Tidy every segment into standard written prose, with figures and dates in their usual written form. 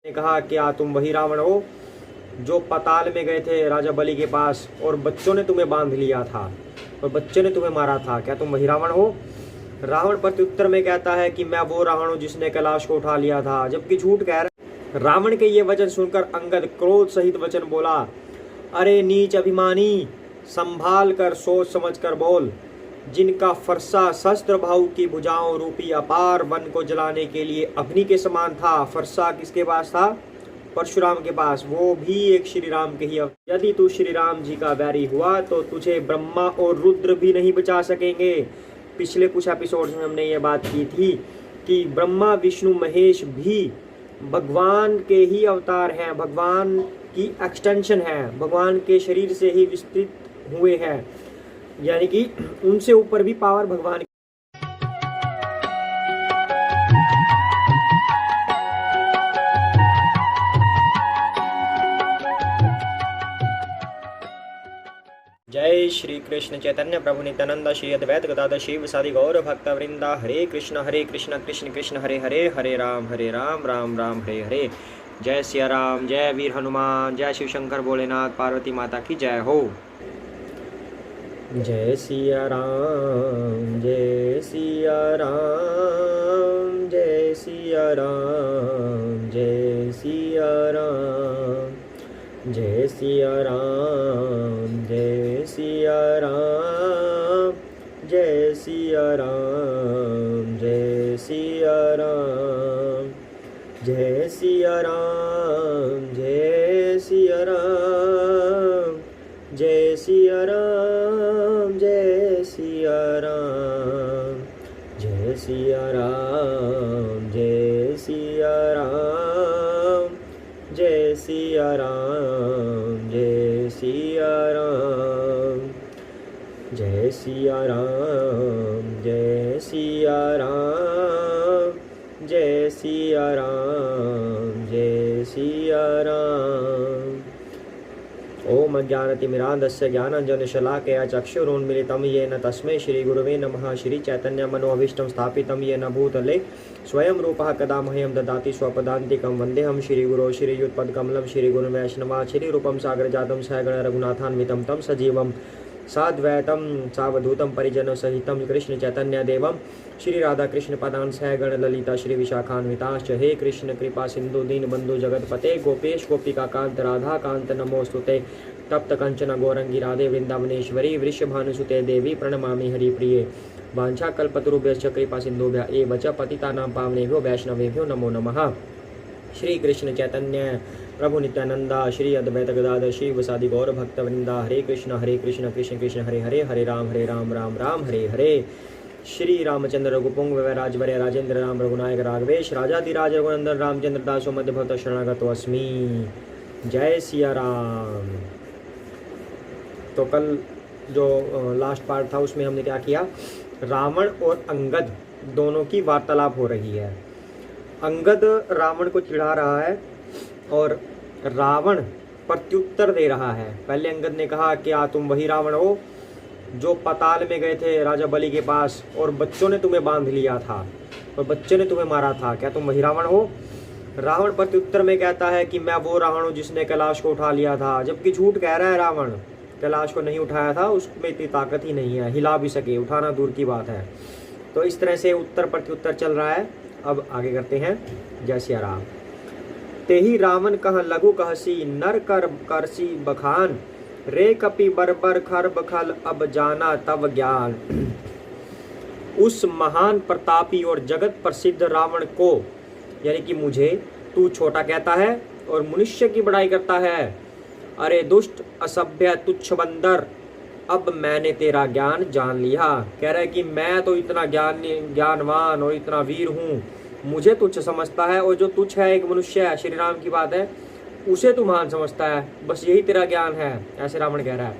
ने कहा, क्या तुम वही रावण हो जो पाताल में गए थे राजा बलि के पास और बच्चों ने तुम्हें बांध लिया था और बच्चे ने तुम्हें मारा था? क्या तुम वही रावण हो? रावण प्रत्युत्तर में कहता है कि मैं वो रावण हूँ जिसने कैलाश को उठा लिया था, जबकि झूठ कह रहा। रावण के ये वचन सुनकर अंगद क्रोध सहित वचन बोला, अरे नीच अभिमानी, संभाल कर सोच समझ कर बोल। जिनका फरसा शस्त्र भाऊ की भुजाओं रूपी अपार वन को जलाने के लिए अग्नि के समान था, फरसा किसके पास था? परशुराम के पास, वो भी एक श्री राम के ही। यदि तू श्री राम जी का बैरी हुआ तो तुझे ब्रह्मा और रुद्र भी नहीं बचा सकेंगे। पिछले कुछ एपिसोड्स में हमने ये बात की थी कि ब्रह्मा विष्णु महेश भी भगवान के ही अवतार हैं, भगवान की एक्सटेंशन है, भगवान के शरीर से ही विस्तृत हुए हैं, यानी कि उनसे ऊपर भी पावर भगवान। जय श्री कृष्ण चैतन्य प्रभु नित्यानंद श्री अद्वैत गदाधर शिव सादि गौर भक्त वृंदा। हरे कृष्ण कृष्ण कृष्ण हरे हरे, हरे राम राम राम हरे हरे। जय सिया राम, जय वीर हनुमान, जय शिव शंकर भोलेनाथ, पार्वती माता की जय हो। जय सिया राम, जय सिया राम, जय सिया राम, जय सिया राम, जय सिया राम, जय सिया राम, जय सिया राम, जय सिया राम, जय सिया राम, जय सिया राम, जय सिया राम, जय सिया राम, जय सिया राम, जय सिया राम, जय सिया राम, जय सिया राम, जय सिया राम, जय सिया राम, जय सिया राम, जय सिया राम। ओम अज्ञानतिमिरान्धस्य ज्ञानाञ्जनशलाकया चक्षुरुन्मीलितं येन तस्मै श्रीगुरवे नमः। श्रीचैतन्य मनोभीष्टं स्थापितं येन भूतले स्वयं रूपः कदा मह्यं ददाति स्वपदान्तिकं। वन्देऽहं श्रीगुरो श्रीयुतपदकमलं श्रीगुरुं वैष्णवात् श्रीरूपं सागरजातं सहगण रघुनाथान्वितं तं सजीवं साद्वैतं सावधूतं परिजनसहितं कृष्णचैतन्यदेवं श्रीराधाकृष्णपदान् सहगण ललिता श्रीविशाखान्विताश्च। हे कृष्ण कृपा सिन्धु दीनबन्धु जगत्पते गोपेश गोपिकान्त राधाकान्त नमोस्तुते। तप्त कंचन गौरंगी राधे वृंदावनेश्वरी वृषभानुसुते देवी प्रणमामि हरिप्रिये। वाञ्छाकल्पतरुभ्यश्च कृपा सिन्धुभ्य एव च पतितानां पावनेभ्यो वैष्णवेभ्यो नमो नमः। श्री कृष्ण चैतन्य प्रभु नित्यानंदा श्री अद्वैत गदाधर शिव सादि गौर भक्त वृंदा। हरे कृष्ण कृष्ण कृष्ण हरे हरे, हरे राम राम राम हरे हरे। श्री रामचंद्र रघुपुंग वैराजवरे राजेंद्र राम रघुनायक राघवेश राजाधिराज रघुनंदन रामचंद्र दासो मध्य भक्त शरणागतो अस्मि। जय सिया राम। तो कल जो लास्ट पार्ट था उसमें हमने क्या किया, रावण और अंगद दोनों की वार्तालाप हो रही है। अंगद रावण को चिढ़ा रहा है और रावण प्रत्युत्तर दे रहा है। पहले अंगद ने कहा, क्या तुम वही रावण हो जो पाताल में गए थे राजा बलि के पास और बच्चों ने तुम्हें बांध लिया था और बच्चे ने तुम्हें मारा था? क्या तुम वही रावण हो? रावण प्रत्युत्तर में कहता है कि मैं वो रावण हूँ जिसने कैलाश को उठा लिया था, जबकि झूठ कह रहा है। रावण कैलाश को नहीं उठाया था, उसमें इतनी ताकत ही नहीं है, हिला भी सके, उठाना दूर की बात है। तो इस तरह से उत्तर प्रत्युत्तर चल रहा है। अब आगे करते हैं। जय सिया राम। तेहि रावण कह लघु कहसी, नर कर करसी बखान, रे कपि बरबर खर बखल, अब जाना तब ज्ञान। उस महान प्रतापी और जगत प्रसिद्ध रावण को, यानी कि मुझे, तू छोटा कहता है और मनुष्य की बड़ाई करता है। अरे दुष्ट असभ्य तुच्छ बंदर, अब मैंने तेरा ज्ञान जान लिया। कह रहा है कि मैं तो इतना ज्ञानवान और इतना वीर हूँ, मुझे तुच्छ समझता है, और जो तुच्छ है एक मनुष्य है, श्री राम की बात है, उसे तू महान समझता है, बस यही तेरा ज्ञान है। ऐसे रावण कह रहा है।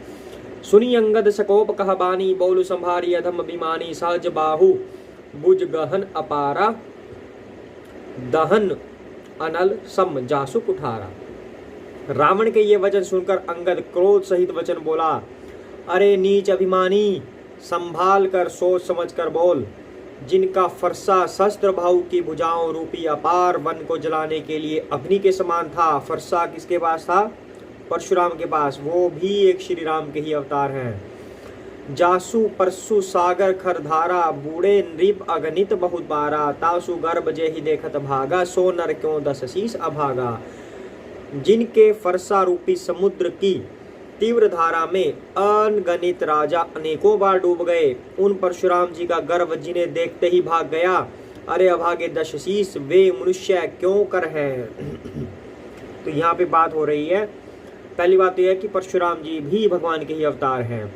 सुनी अंगद सकोप कह बानी, बोलु संभारी अधम अभिमानी, सहज बाहु बुझ गहन अपारा, दहन अनल सम जासु कुठारा। रावण के ये वचन सुनकर अंगद क्रोध सहित वचन बोला, अरे नीच अभिमानी, संभाल कर सोच समझ कर बोल। जिनका फरसा शस्त्र भाऊ की भुजाओं रूपी अपार वन को जलाने के लिए अग्नि के समान था। फरसा किसके पास था? परशुराम के पास। वो भी एक श्री राम के ही अवतार हैं। जासु परसु सागर खरधारा, बूढ़े नृप अगणित बहुत बारा, तासु गर्भ जे ही देखत भागा, सो नर क्यों 10 शीस अभागा। जिनके फरसा रूपी समुद्र की तीव्र धारा में अनगणित राजा अनेकों बार डूब गए, उन परशुराम जी का गर्भ जिन्हें देखते ही भाग गया। अरे अभागे 10 शीस वे मनुष्य क्यों कर हैं। तो यहाँ पे बात हो रही है, पहली बात तो यह है कि परशुराम जी भी भगवान के ही अवतार हैं,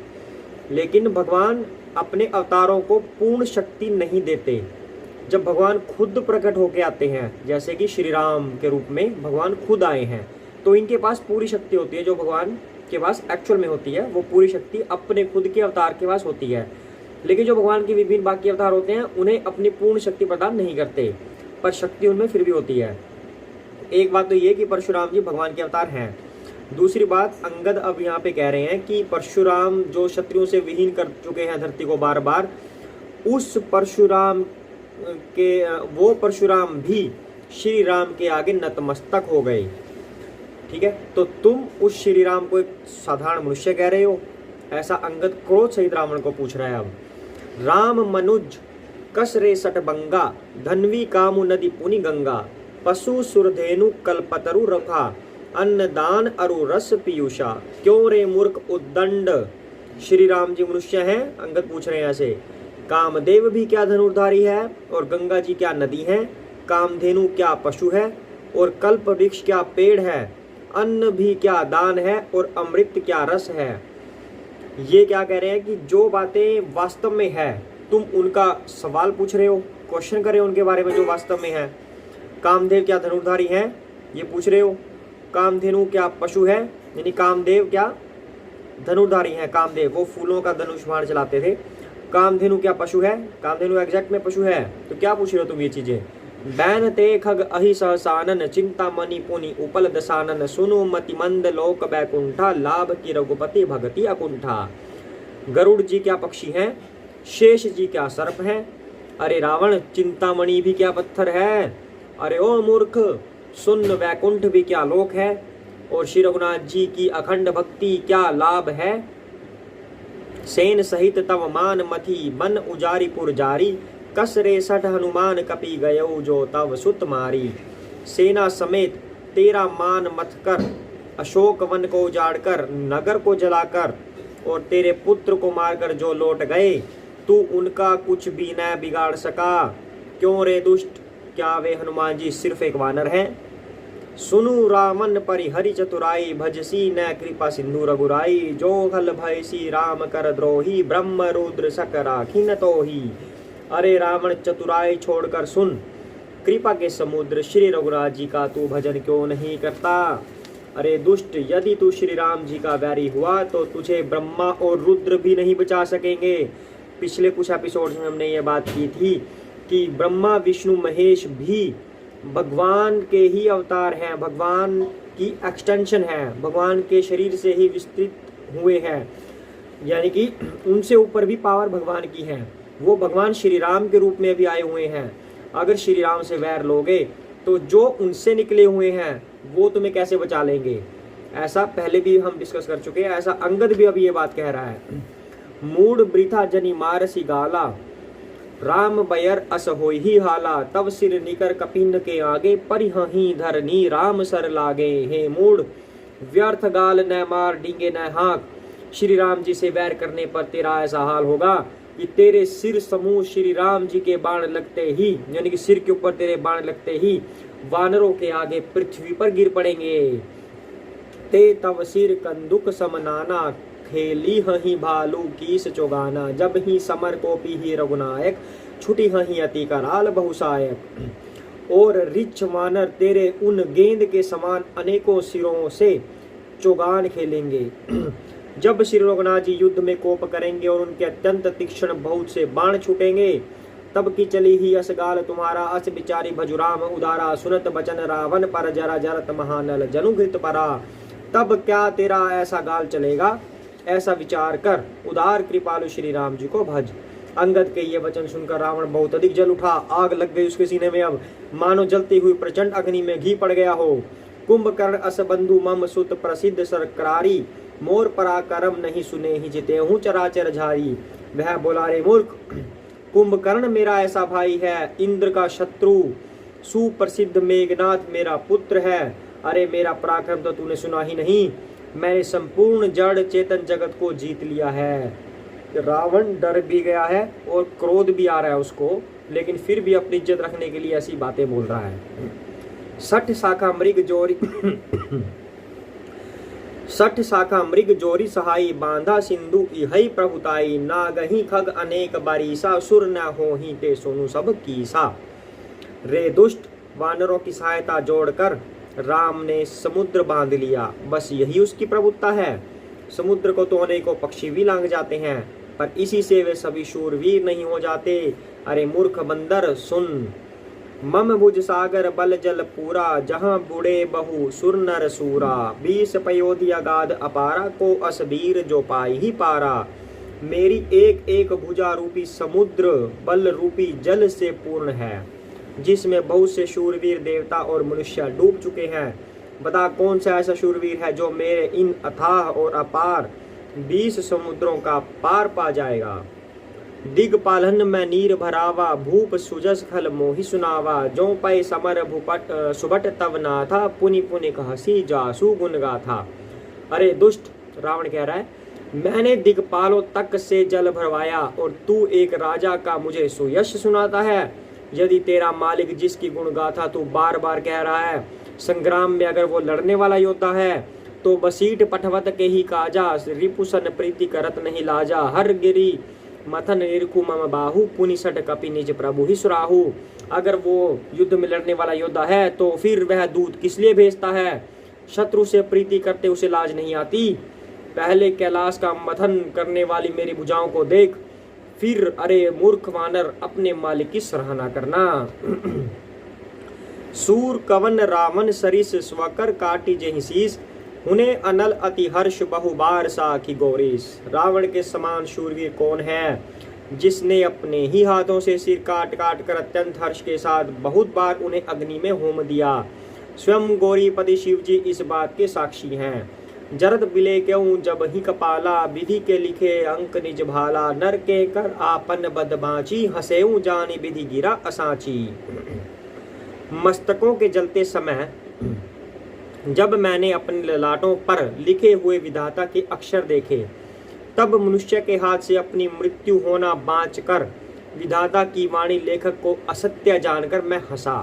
लेकिन भगवान अपने अवतारों को पूर्ण शक्ति नहीं देते। जब भगवान खुद प्रकट होके आते हैं, जैसे कि श्री राम के रूप में भगवान खुद आए हैं, तो इनके पास पूरी शक्ति होती है। जो भगवान के पास एक्चुअल में होती है वो पूरी शक्ति अपने खुद के अवतार के पास होती है। लेकिन जो भगवान के विभिन्न बाकी अवतार होते हैं उन्हें अपनी पूर्ण शक्ति प्रदान नहीं करते, पर शक्ति उनमें फिर भी होती है। एक बात तो ये कि परशुराम जी भगवान के अवतार हैं। दूसरी बात, अंगद अब यहाँ पे कह रहे हैं कि परशुराम जो शत्रुओं से विहीन कर चुके हैं धरती को बार बार, उस परशुराम के वो परशुराम भी श्री राम के आगे नतमस्तक हो गए। ठीक है, तो तुम उस श्री राम को एक साधारण मनुष्य कह रहे हो, ऐसा अंगद क्रोध सहित रावण को पूछ रहा है। अब राम मनुज कसरे सटबंगा, धनवी कामु नदी पुनि गंगा, पशु सुरधेनु कल्पतरु रखा, अन्नदान अरु रस पीयूषा, क्यों रे मूर्ख उद्दंड। श्री राम जी मनुष्य हैं, अंगद पूछ रहे हैं ऐसे। कामदेव भी क्या धनुर्धारी है और गंगा जी क्या नदी है, कामधेनु क्या पशु है और कल्प वृक्ष क्या पेड़ है, अन्न भी क्या दान है और अमृत क्या रस है। ये क्या कह रहे हैं कि जो बातें वास्तव में है तुम उनका सवाल पूछ रहे हो, क्वेश्चन कर रहे हो उनके बारे में जो वास्तव में है। कामदेव क्या धनुर्धारी है ये पूछ रहे हो, कामधेनु क्या पशु है, यानी कामदेव क्या धनुर्धारी है। कामदेव वो फूलों का धनुष बाण चलाते थे। कामधेनु क्या पशु है, कामधेनु एग्जैक्ट में पशु है। तो क्या पूछ रहे हो तुम ये चीजें। बैन ते खग अहि सहसानन, चिंता मणि पुनि उपल दसानन, सुनु मति मंद लोक बैकुंठा, लाभ की रघुपति भगति अकुंठा। गरुड़ जी क्या पक्षी हैं, शेष जी क्या सर्प हैं। अरे रावण, चिंतामणि भी क्या पत्थर है। अरे ओ मूर्ख सुन, वैकुंठ भी क्या लोक है और श्री रघुनाथ जी की अखंड भक्ति क्या लाभ है। सेन सहित तव मान मथी, बन उजारीपुर जारी, कसरे सठ हनुमान कपि गयो जो तव सुत मारी। सेना समेत तेरा मान मथ कर, अशोक वन को उजाड़कर, नगर को जलाकर और तेरे पुत्र को मारकर जो लौट गए, तू उनका कुछ भी न बिगाड़ सका। क्यों रे दुष्ट, क्या वे हनुमान जी सिर्फ एक वानर हैं। सुनु रामन परिहरि चतुराई, भजसी न कृपा सिंधु रघुराई, जो खल भयसी राम कर द्रोही, ब्रह्म रुद्र सक राखी न तोही। अरे रावण, चतुराई छोड़कर सुन, कृपा के समुद्र श्री रघुनाथ जी का तू भजन क्यों नहीं करता। अरे दुष्ट, यदि तू श्री राम जी का वैरी हुआ तो तुझे ब्रह्मा और रुद्र भी नहीं बचा सकेंगे। पिछले कुछ एपिसोड में हमने ये बात की थी कि ब्रह्मा विष्णु महेश भी भगवान के ही अवतार हैं, भगवान की एक्सटेंशन है, भगवान के शरीर से ही विस्तृत हुए हैं, यानी कि उनसे ऊपर भी पावर भगवान की है। वो भगवान श्री राम के रूप में भी आए हुए हैं। अगर श्री राम से वैर लोगे तो जो उनसे निकले हुए हैं वो तुम्हें कैसे बचा लेंगे। ऐसा पहले भी हम डिस्कस कर चुके हैं, ऐसा अंगद भी अभी ये बात कह रहा है। मूड वृथा जनि मारसी गाला, राम बयर अस होई ही हाला, तब सिर निकर कपिंद के आगे, परिहही धरनी राम सर लागे। हे मूड, व्यर्थ गाल न मार, डींगे न हाँक। श्री राम जी से वैर करने पर तेरा ऐसा हाल होगा कि तेरे सिर समूह श्री राम जी के बाण लगते ही, यानी कि सिर के ऊपर तेरे बाण लगते ही वानरों के आगे पृथ्वी पर गिर पड़ेंगे। ते तव सिर कंदुक समनाना, खेली हही भालू कीस चोगाना, जब ही समर को पी ही रघुनायक, छुटी हही अति कराल बहुसायक। और रिच वानर तेरे उन गेंद के समान अनेकों सिरों से चोगान खेलेंगे। जब श्री रघुनाथ जी युद्ध में कोप करेंगे और उनके अत्यंत तीक्ष्ण बहुत से बाण छूटेंगे, तब की चली ही असगाल तुम्हारा, अस बिचारी भजुराम उदारा, सुनत बचन रावण पर जरा जरत महानल जनुघृत परा। तब क्या तेरा ऐसा गाल चलेगा, ऐसा विचार कर उदार कृपालु श्री राम जी को भज। अंगद के ये वचन सुनकर रावण बहुत अधिक जल उठा। आग लग गई उसके सीने में, अब मानो जलती हुई प्रचंड अग्नि में घी पड़ गया हो। कुंभकर्ण अस बंधु मम सुत प्रसिद्ध सरकारी, मोर पराक्रम नहीं सुने ही जिते हूँ चराचर झारी। वह बोला, रे मूर्ख, कुंभकर्ण मेरा ऐसा भाई है, इंद्र का शत्रु, सुप्रसिद्ध मेघनाथ मेरा पुत्र है। अरे मेरा पराक्रम तो तूने सुना ही नहीं, मैंने संपूर्ण जड़ चेतन जगत को जीत लिया है। रावण डर भी गया है और क्रोध भी आ रहा है उसको, लेकिन फिर भी अपनी इज्जत रखने के लिए ऐसी बातें बोल रहा है। सठ शाखा मृग जोरी सहाई, बांधा सिंधु इहई प्रभुताई। नागही खग अनेक बारीसा, सुर न होही ते सोनु सब कीसा। रे दुष्ट, वानरों की सहायता जोड़कर राम ने समुद्र बांध लिया, बस यही उसकी प्रभुता है। समुद्र को तो अनेकों पक्षी भी लांग जाते हैं, पर इसी से वे सभी शूरवीर नहीं हो जाते। अरे मूर्ख बंदर सुन, मम भुज सागर बल जल पूरा, जहाँ बुढ़े बहु सुर नर सूरा। 20 पयोधि अगाध अपारा, को असबीर जो पाई ही पारा। मेरी एक एक भुजा रूपी समुद्र बल रूपी जल से पूर्ण है, जिसमें बहुत से शूरवीर देवता और मनुष्य डूब चुके हैं। बता कौन सा ऐसा शूरवीर है जो मेरे इन अथाह और अपार 20 समुद्रों का पार पा जाएगा। दिगपालन में नीर भरावा, भूप सुजस खल मोहि सुनावा। जो पै समर भूपट सुबट तब ना था, पुनि पुनि कहसी जासु गुण गाथा। अरे दुष्ट, रावण कह रहा है, मैंने दिगपालों तक से जल भरवाया और तू एक राजा का मुझे सुयश सुनाता है। यदि तेरा मालिक जिसकी गुण गाथा तू बार बार कह रहा है, संग्राम में अगर वो लड़ने वाला योद्धा है, तो बसीट पठवत के ही काजा, रिपुसन प्रीति करत नहीं लाजा। हर गिरी मथन निरखु मम बाहु, पुनि सट कपि निज प्रभु ही सुराहु। अगर वो युद्ध में लड़ने वाला योद्धा है तो फिर वह दूत किस लिए भेजता है? शत्रु से प्रीति करते उसे लाज नहीं आती? पहले कैलाश का मथन करने वाली मेरी भुजाओं को देख, फिर अरे मूर्ख वानर अपने मालिक की सराहना करना। सूर कवन रावण सरिस, स्वकर काटी जेहि शीस। उन्हें अनल अति हर्ष बहुबार साखी गौरीस। रावण के समान शूरवीर कौन है, जिसने अपने ही हाथों से सिर काट काट कर अत्यंत हर्ष के साथ बहुत बार उन्हें अग्नि में होम दिया। स्वयं गौरीपति शिव जी इस बात के साक्षी हैं। जरद बिले क्यों जब ही कपाला, विधि के लिखे अंक निज भाला। नर के कर आपन बदबाची, हसेऊ जानी विधि गिरा असाची। मस्तकों के जलते समय जब मैंने अपने ललाटों पर लिखे हुए विधाता के अक्षर देखे, तब मनुष्य के हाथ से अपनी मृत्यु होना बाँचकर विधाता की वाणी लेखक को असत्य जानकर मैं हंसा।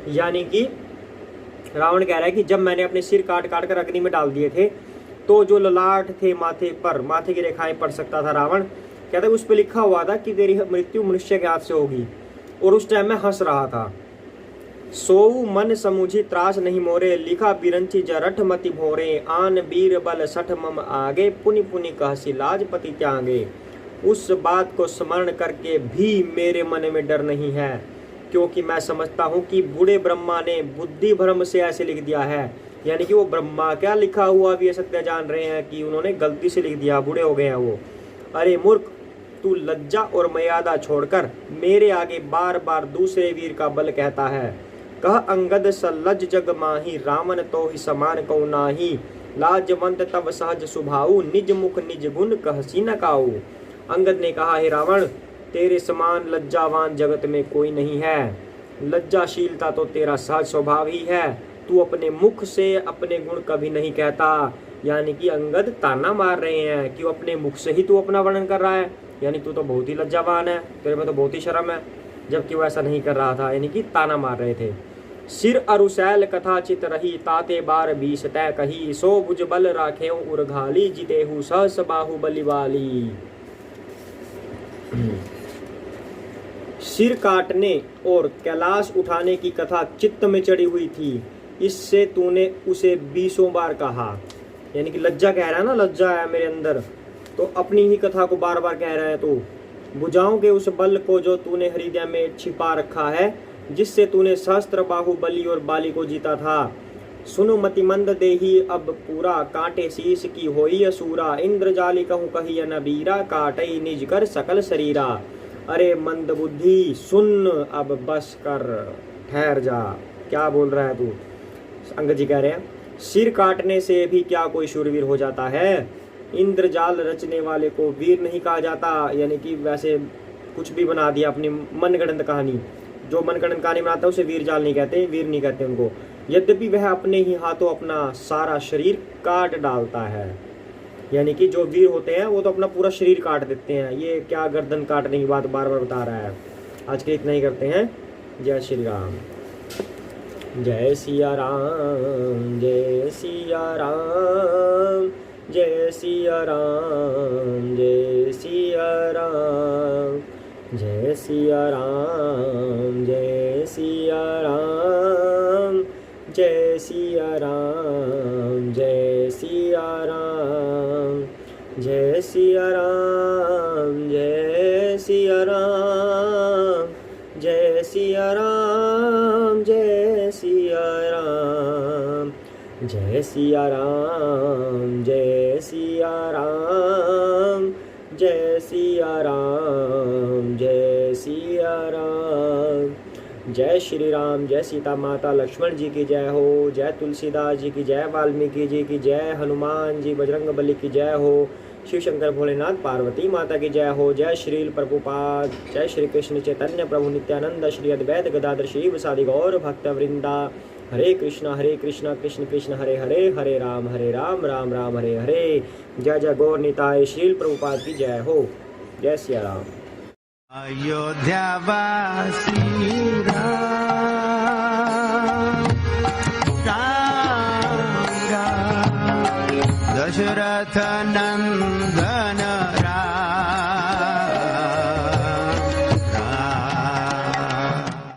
यानी कि रावण कह रहा है कि जब मैंने अपने सिर काट काट कर अग्नि में डाल दिए थे, तो जो ललाट थे माथे पर, माथे की रेखाएं पढ़ सकता था रावण। कहता है उस पर लिखा हुआ था कि तेरी मृत्यु मनुष्य के हाथ से होगी, और उस टाइम मैं हंस रहा था। सोऊ मन समुझी त्रास नहीं मोरे, लिखा बिरंची जरठ मति भोरे। आन बीर बल सठ मम आगे, पुनि पुनि कहसी लाजपति त्यागे। उस बात को स्मरण करके भी मेरे मन में डर नहीं है, क्योंकि मैं समझता हूँ कि बूढ़े ब्रह्मा ने बुद्धि भ्रम से ऐसे लिख दिया है। यानी कि वो ब्रह्मा क्या लिखा हुआ भी सत्य जान रहे हैं कि उन्होंने गलती से लिख दिया, बूढ़े हो गए हैं वो। अरे मूर्ख, तू लज्जा और मर्यादा छोड़कर मेरे आगे बार बार दूसरे वीर का बल कहता है। कह अंगद सलज जग माही, रावण तो ही समान कौ नाही। लाजवंत तब सहज सुभाऊ, निज मुख निज गुण कहसी न काऊ। अंगद ने कहा, हे रावण, तेरे समान लज्जावान जगत में कोई नहीं है। लज्जाशीलता तो तेरा सहज स्वभाव ही है, तू अपने मुख से अपने गुण कभी नहीं कहता। यानी कि अंगद ताना मार रहे हैं कि अपने मुख से ही तू अपना वर्णन कर रहा है, यानी तू तो बहुत ही लज्जावान है, तेरे में तो बहुत ही शर्म है, जबकि वो ऐसा नहीं कर रहा था। यानी कि ताना मार रहे थे। सिर अरुसैल कथा चित रही, ताते बार 20 तय कही। सो भुज बल राखे उर्घाली, जितेहु सहस बाहुबली वाली। सिर काटने और कैलाश उठाने की कथा चित्त में चढ़ी हुई थी, इससे तूने उसे 20 बार कहा। यानी कि लज्जा कह रहा है ना, लज्जा है मेरे अंदर, तो अपनी ही कथा को बार बार कह रहा है। तू भुजाओं के उस बल को जो तूने हृदय में छिपा रखा है, जिससे तूने सहस्त्र बाहुबली और बाली को जीता था। सुनु मति मंद देही अब पूरा, कांटे शीश की होई असूरा, इंद्रजाली कहूँ कही नबीरा, काटई निज कर सकल शरीरा। अरे मंद बुद्धि सुन अब बस कर, ठहर जा। क्या बोल रहा है तू? अंगद जी कह रहे हैं सिर काटने से भी क्या कोई शूरवीर हो जाता है? इंद्रजाल रचने वाले को वीर नहीं कहा जाता, यानी कि वैसे कुछ भी बना दिया अपनी मनगढ़ंत कहानी। जो मनगढ़ंत कहानी बनाता है उसे वीर जाल नहीं कहते, वीर नहीं कहते उनको। यद्यपि वह अपने ही हाथों अपना सारा शरीर काट डालता है, यानी कि जो वीर होते हैं वो तो अपना पूरा शरीर काट देते हैं। ये क्या गर्दन काटने की बात बार बार बता रहा है। आज के इतना ही करते हैं। जय श्री राम। जय सिया राम, जय सिया राम, जय सिया राम, जय सिया राम, जय सिया राम, जय सिया राम, जय सिया राम, जय सिया राम, जय सिया राम, जय सिया राम, जय सिया राम, जय सिया राम, जय सिया राम, जय सिया राम, जय सिया राम, जय सिया राम। जय श्री राम। जय सीता माता लक्ष्मण जी की जय हो। जय तुलसीदास जी की जय, वाल्मीकि जी की जय, हनुमान जी बजरंग बली की जय हो। शिव शंकर भोलेनाथ पार्वती माता की जय हो। जय श्रील प्रभुपाद। जय श्री कृष्ण चैतन्य प्रभु नित्यानंद, श्री अद्वैत गदाधर शिव सादि गौर भक्त वृंदा। हरे कृष्णा कृष्ण कृष्ण हरे हरे, हरे राम राम राम हरे हरे। जय जय गौर निताय श्रील प्रभुपाद की जय हो। जय सिया राम। अयोध्या वासी राम, राम राम, दशरथ नंदन